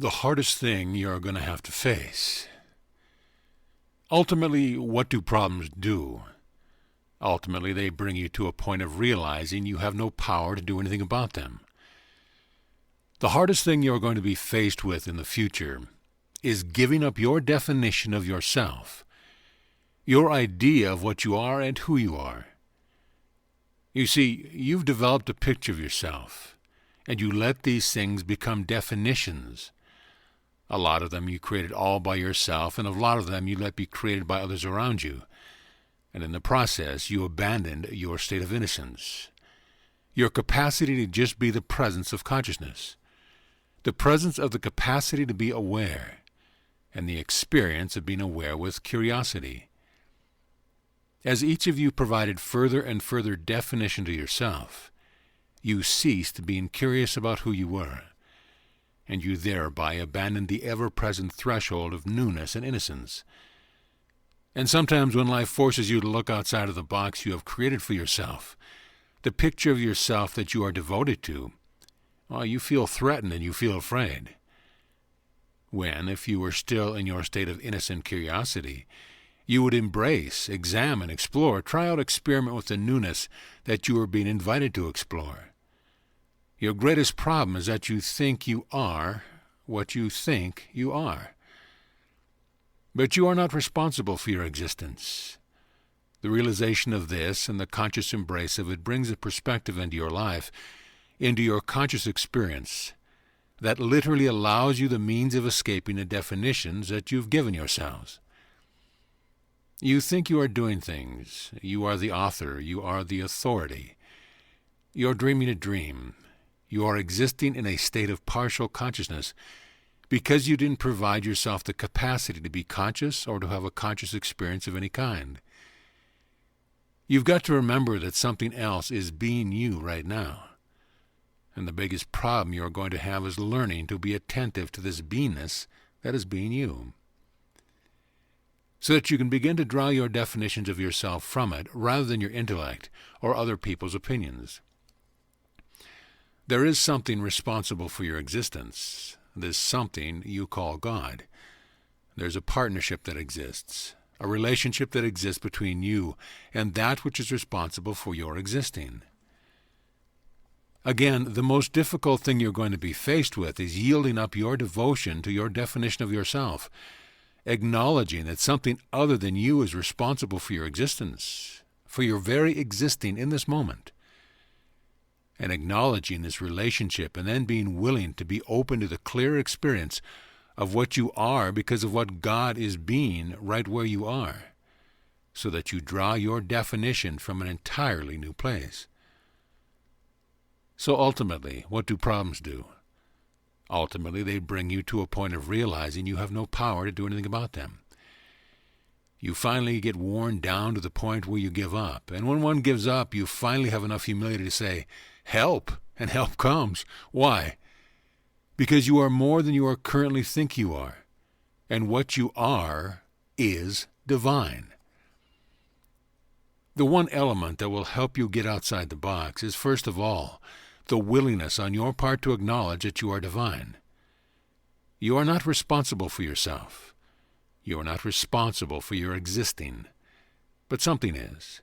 the hardest thing you're going to have to face. Ultimately, what do problems do? Ultimately, they bring you to a point of realizing you have no power to do anything about them. The hardest thing you're going to be faced with in the future is giving up your definition of yourself, your idea of what you are and who you are. You see, you've developed a picture of yourself, and you let these things become definitions. A lot of them you created all by yourself, and a lot of them you let be created by others around you. And in the process, you abandoned your state of innocence, your capacity to just be the presence of consciousness, the presence of the capacity to be aware, and the experience of being aware with curiosity. As each of you provided further and further definition to yourself, you ceased being curious about who you were, and you thereby abandoned the ever-present threshold of newness and innocence. And sometimes when life forces you to look outside of the box you have created for yourself, the picture of yourself that you are devoted to, well, you feel threatened and you feel afraid. When, if you were still in your state of innocent curiosity, you would embrace, examine, explore, try out, experiment with the newness that you are being invited to explore. Your greatest problem is that you think you are what you think you are. But you are not responsible for your existence. The realization of this and the conscious embrace of it brings a perspective into your life, into your conscious experience, that literally allows you the means of escaping the definitions that you've given yourselves. You think you are doing things. You are the author. You are the authority. You are dreaming a dream. You are existing in a state of partial consciousness because you didn't provide yourself the capacity to be conscious or to have a conscious experience of any kind. You've got to remember that something else is being you right now. And the biggest problem you're going to have is learning to be attentive to this beingness that is being you, so that you can begin to draw your definitions of yourself from it rather than your intellect or other people's opinions. There is something responsible for your existence. This something you call God. There's a partnership that exists, a relationship that exists between you and that which is responsible for your existing. Again, the most difficult thing you're going to be faced with is yielding up your devotion to your definition of yourself, acknowledging that something other than you is responsible for your existence, for your very existing in this moment, and acknowledging this relationship and then being willing to be open to the clear experience of what you are because of what God is being right where you are, so that you draw your definition from an entirely new place. So ultimately, what do problems do? Ultimately, they bring you to a point of realizing you have no power to do anything about them. You finally get worn down to the point where you give up. And when one gives up, you finally have enough humility to say, help, and help comes. Why? Because you are more than you are currently think you are. And what you are is divine. The one element that will help you get outside the box is, first of all, the willingness on your part to acknowledge that you are divine. You are not responsible for yourself. You are not responsible for your existing, but something is.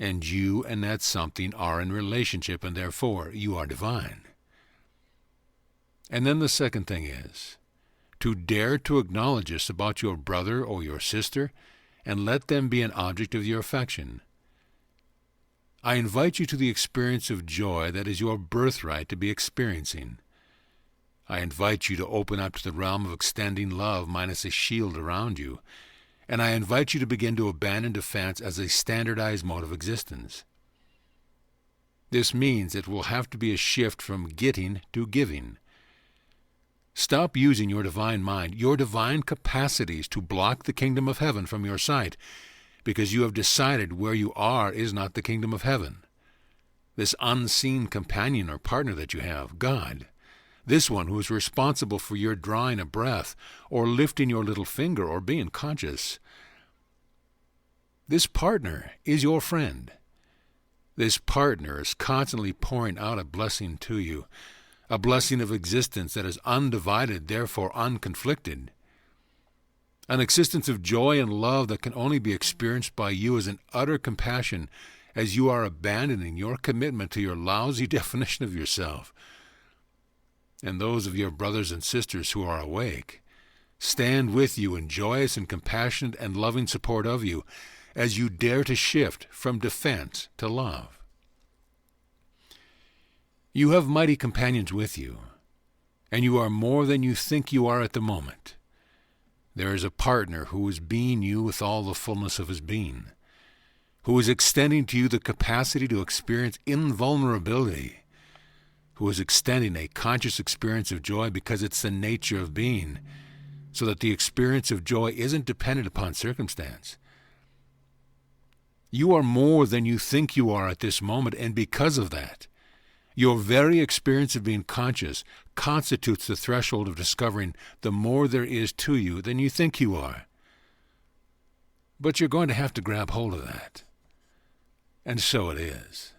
And you and that something are in relationship, and therefore you are divine. And then the second thing is to dare to acknowledge this about your brother or your sister and let them be an object of your affection. I invite you to the experience of joy that is your birthright to be experiencing. I invite you to open up to the realm of extending love minus a shield around you, and I invite you to begin to abandon defense as a standardized mode of existence. This means it will have to be a shift from getting to giving. Stop using your divine mind, your divine capacities to block the kingdom of heaven from your sight, because you have decided where you are is not the kingdom of heaven. This unseen companion or partner that you have, God, this one who is responsible for your drawing a breath or lifting your little finger or being conscious, this partner is your friend. This partner is constantly pouring out a blessing to you, a blessing of existence that is undivided, therefore unconflicted, an existence of joy and love that can only be experienced by you as an utter compassion as you are abandoning your commitment to your lousy definition of yourself. And those of your brothers and sisters who are awake stand with you in joyous and compassionate and loving support of you as you dare to shift from defense to love. You have mighty companions with you, and you are more than you think you are at the moment. There is a partner who is being you with all the fullness of his being, who is extending to you the capacity to experience invulnerability, who is extending a conscious experience of joy because it's the nature of being, so that the experience of joy isn't dependent upon circumstance. You are more than you think you are at this moment, and because of that, your very experience of being conscious constitutes the threshold of discovering the more there is to you than you think you are. But you're going to have to grab hold of that. And so it is.